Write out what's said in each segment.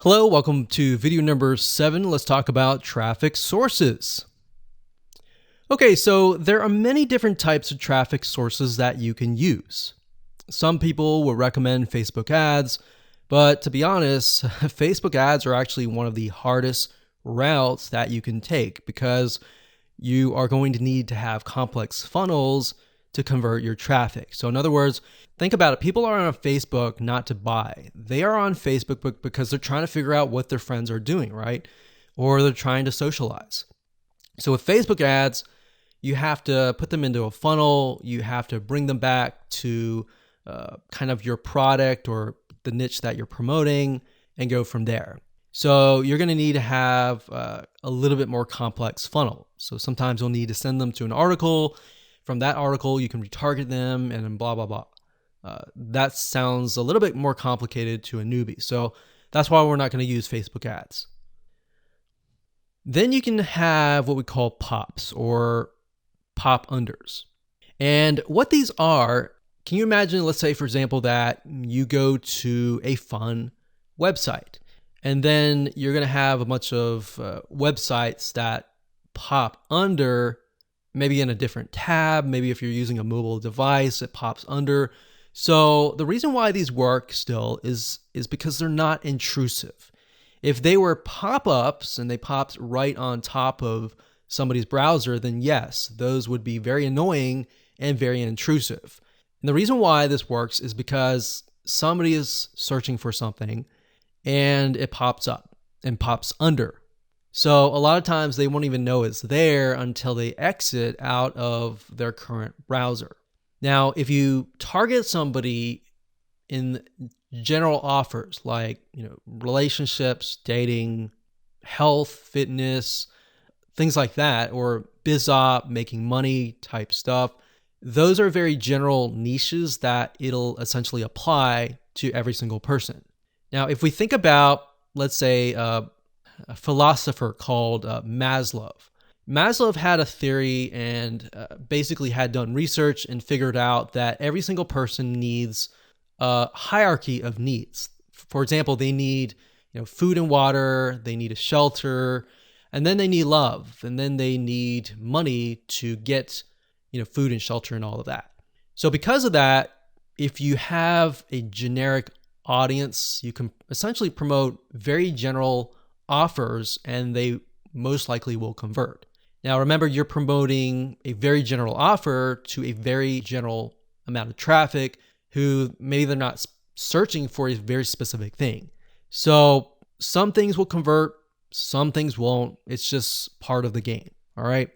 Hello, welcome to video number 7. Let's talk about traffic sources. Okay, so there are many different types of traffic sources that you can use. Some people will recommend Facebook ads, but to be honest, Facebook ads are actually one of the hardest routes that you can take because you are going to need to have complex funnels to convert your traffic. So in other words, think about it. People are on Facebook not to buy. They are on Facebook because they're trying to figure out what their friends are doing, right? Or they're trying to socialize. So with Facebook ads, you have to put them into a funnel. You have to bring them back to kind of your product or the niche that you're promoting and go from there. So you're going to need to have a little bit more complex funnel. So sometimes you'll need to send them to an article. From that article, you can retarget them and then blah, blah, blah. That sounds a little bit more complicated to a newbie. So that's why we're not going to use Facebook ads. Then you can have what we call pops or pop unders. And what these are, can you imagine, let's say, for example, that you go to a fun website and then you're going to have a bunch of websites that pop under, maybe in a different tab. Maybe if you're using a mobile device, it pops under. So the reason why these work still is because they're not intrusive. If they were pop-ups and they popped right on top of somebody's browser, then yes, those would be very annoying and very intrusive. And the reason why this works is because somebody is searching for something and it pops up and pops under. So a lot of times they won't even know it's there until they exit out of their current browser. Now, if you target somebody in general offers like, relationships, dating, health, fitness, things like that, or biz op, making money type stuff, those are very general niches that it'll essentially apply to every single person. Now, if we think about, let's say, a philosopher called Maslow. Maslow had a theory and basically had done research and figured out that every single person needs a hierarchy of needs. For example, they need food and water, they need a shelter, and then they need love, and then they need money to get food and shelter and all of that. So because of that, if you have a generic audience, you can essentially promote very general offers and they most likely will convert. Now, remember, you're promoting a very general offer to a very general amount of traffic who maybe they're not searching for a very specific thing. So some things will convert, some things won't. It's just part of the game. All right.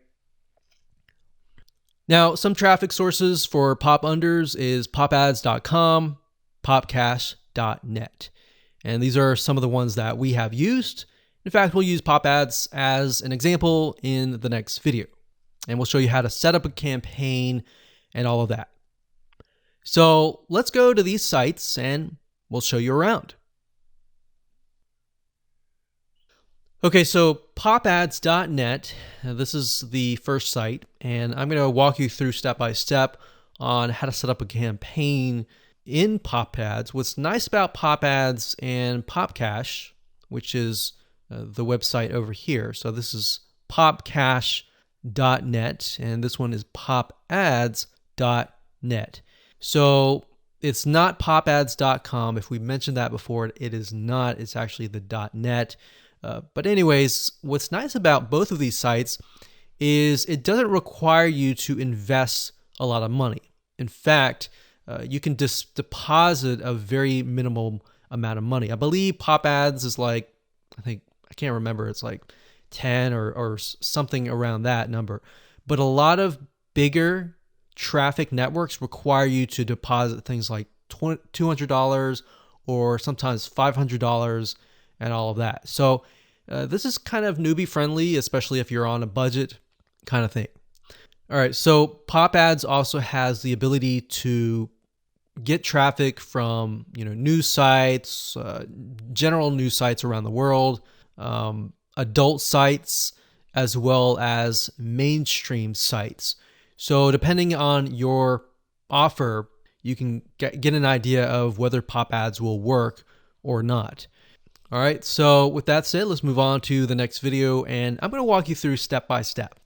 Now, some traffic sources for pop unders is popads.com, popcash.net. And these are some of the ones that we have used. In fact, we'll use pop ads as an example in the next video. And we'll show you how to set up a campaign and all of that. So let's go to these sites and we'll show you around. Okay, so popads.net, this is the first site, and I'm going to walk you through step by step on how to set up a campaign in pop ads. What's nice about pop ads and popcash, which is the website over here. So this is popcash.net, and this one is popads.net. So it's not popads.com. If we mentioned that before, it is not. It's actually the .net. But anyways, what's nice about both of these sites is it doesn't require you to invest a lot of money. In fact, you can just deposit a very minimal amount of money. I believe pop ads is like, I can't remember, it's like 10 or something around that number. But a lot of bigger traffic networks require you to deposit things like $200 or sometimes $500 and all of that. So this is kind of newbie friendly, especially if you're on a budget kind of thing. All right, so pop ads also has the ability to get traffic from news sites, general news sites around the world, adult sites, as well as mainstream sites. So depending on your offer, you can get an idea of whether pop ads will work or not. All right, so with that said, let's move on to the next video, and I'm going to walk you through step by step.